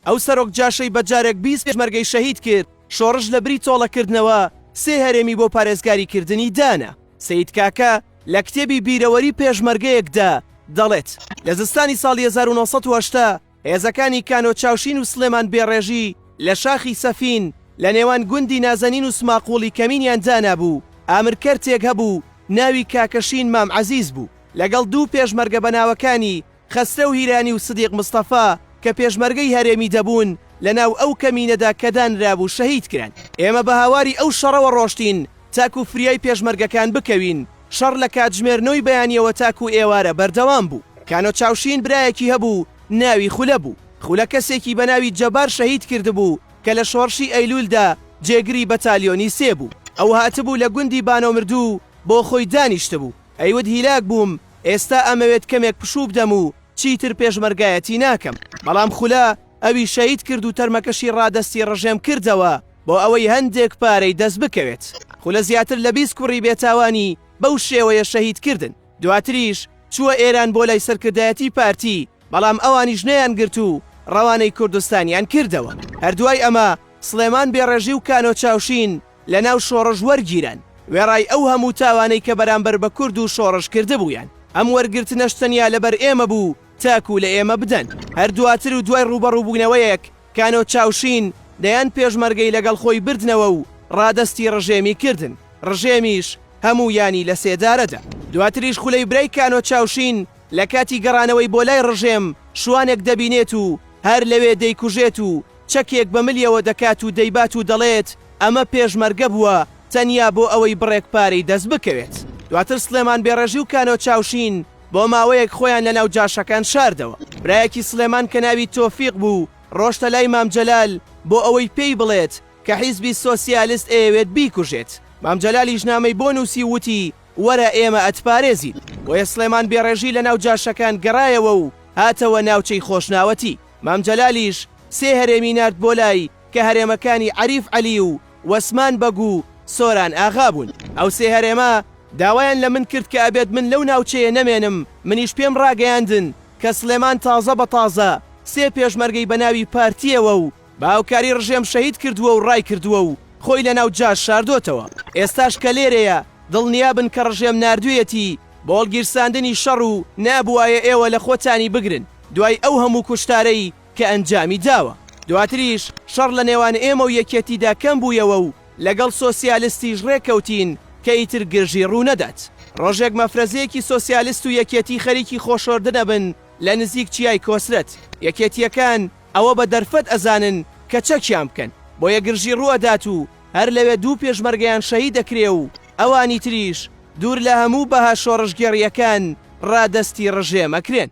ئەو سەرۆک جاشەی بەجارێک 20 پێشمەرگەی شەهید کرد شۆڕش لە بری تۆڵەکردنەوە 3 هەرێمی بۆ پارێزگاریکردنی دانا. سەید کاکە لە کتێبی بیرەوەری پێشمەرگەیەکدا دەڵێت لە زستانی ساڵی 1970 هێزەکانی کانۆ چاوشین و سلێمان بێڕێژی لە شاخی سەفین لە نێوان گوندی نازەنین و سماقوڵی کەمینیان دانابوو. ئامرکەرتێک هەبوو ناوی کاکەشین مام عەزیز بوو لەگەڵ 2 پێشمەرگە بەناوەکانی خەسرە و هیرانی و سدیق مستەفا کە پێشمەرگەی هەرێمی دەبوون لەناو ئەو کەمینەدا کە دانرابوو شەهید کران. ئێمە بە هاواری ئەو شەڕەوە ڕۆشتین تاکو فریای پێشمەرگەکان بکەوین. شەڕ لە کاتژمێرنەوەی بەیانیەوە تاکو ئێوارە بەردەوام بوو. کانۆ چاوشین برایەکی هەبوو ناوی خولە بوو. خولە کەسێکی بە ناوی جەبار شەهید کردبوو کە لە شۆڕشی ئەیلولدا جێگری بەتالیۆنی 3 بوو. ئەو هاتبوو لە گوندی بانۆمردوو بۆ خۆی دانیشتبوو. ئەیوت هیلاک بووم ئێستا ئەمەوێت کەمێک پشوو بدەم و چیتر پێشمەرگایەتی ناکەم. بەڵام خولە ئەوی شەهید کرد و تەرمەکەشی ڕادەستی ڕژێم کردەوە بۆ ئەوەی هەندێک پارەی دەست بکەوێت. خولە زیاتر لە 20 کوڕی بێتاوانی بەو شێوەیە شەهید کردن. دواتریش چووە ئێران بۆ لای سەرکردایەتی پارتی بەڵام ئەوانیش نەیان گرت و ڕەوانەی کوردستانیان کردەوە. هەردووای ئەمە سلێمان بێڕێژی و کانۆ چاوشین لە ناو شۆڕژ وەرگیران وێڕای ئەو هەموو تاوانەی کە بەرامبەر بە کورد و شۆڕژ کردبوویان. ئەم وەرگرتنەش تەنیا لەبەر ئێمە بوو تاکو لە ئێمە بدەن. هەردوواتر و دوای ڕوبەڕووبوونەوەیەک کانۆ چاوشین دەیان پێشمەرگەی لەگەڵ خۆی بردنەوە و ڕادەستی ڕژێمی کردن. ڕژێمیش هەموویانی لە سێدارەدا. دواتریش خولەی برای کانۆ چاوشین لە کاتی گەڕانەوەی بۆ لای ڕژێم شوانێک دەبینێت و هەر لەوێ دەیکوژێت و چەکێک بە ملیەوە دەکات و دەیبات و دەڵێت ئەمە پێشمەرگە بووە تەنیا بۆ ئەوەی بڕێک پارەی دەست بکەوێت. دواتر سلێمان بێڕێژی و کانۆ چاوشین بۆ ماوەیەک خۆیان لە ناو جاشەکان شاردەوە. برایەکی سلێمان کە ناوی تۆفیق بوو ڕۆشتە لای مام جەلال بۆ ئەوەی پێی بڵێت کە حیزبی سۆسیالیست ئەیەوێت بیکوژێت. مام جەلالیش نامەی بۆ نووسی وتی وەرە ئێمە ئەتپارێزین. بۆیە سلێمان بێڕێژی لە ناو جاشەکان گەڕایەوە و هاتەوە ناوچەی خۆشناوەتی. مام جەلالیش 3 هەرێمی نارد بۆ لای کە هەرێمەکانی عەریف عەلی و وەسمان بەگ و سۆران ئاغا بوون. ئەو 3 هەرێمە داوایان لە من کرد کە ئەبێت من لەو ناوچەیە نەمێنم. منیش پێم ڕاگەیاندن کە سلێمان تازە بە تازە 3 پێشمەرگەی بە ناوی پارتیەوە و باوکاری ڕژێم شەهید کردووە و ڕای کردووە و خۆی لە ناو جاش شاردۆتەوە. ئێستاش کە لێرەیە دڵنیابن کە ڕژێم نردوویەتی بۆ هەڵگیرساندنی شەڕ و نابوایە ئێوە لە خۆتانی بگرن دوای ئەو هەموو کوشتارەی کە ئەنجامی داوە. دواتریش شەڕ لە نێوان ئێمە و یەکێتیدا کەم بوویەوە و لەگەڵ سۆسیالیستیش ڕێکەوتین کە ئیتر گرژی ڕوو نەدات. ڕۆژێک مەفرەزەیەکی سۆسیالیست و یەکێتی خەریکی خۆشۆردنە بن لە نزیک چیای کۆسرەت. یەکێتیەکان ئەوە بە دەرفەت ئەزانن کە چەکیان بکەن بۆیە گرژی ڕووەدات و هەر لەوێ 2 پێشمەرگەیان شەهید دەکرێ و ئەوانی تریش دوور لە هەموو بەها شۆڕژگێڕیەکان ڕادەستی ڕژێمەکرێن.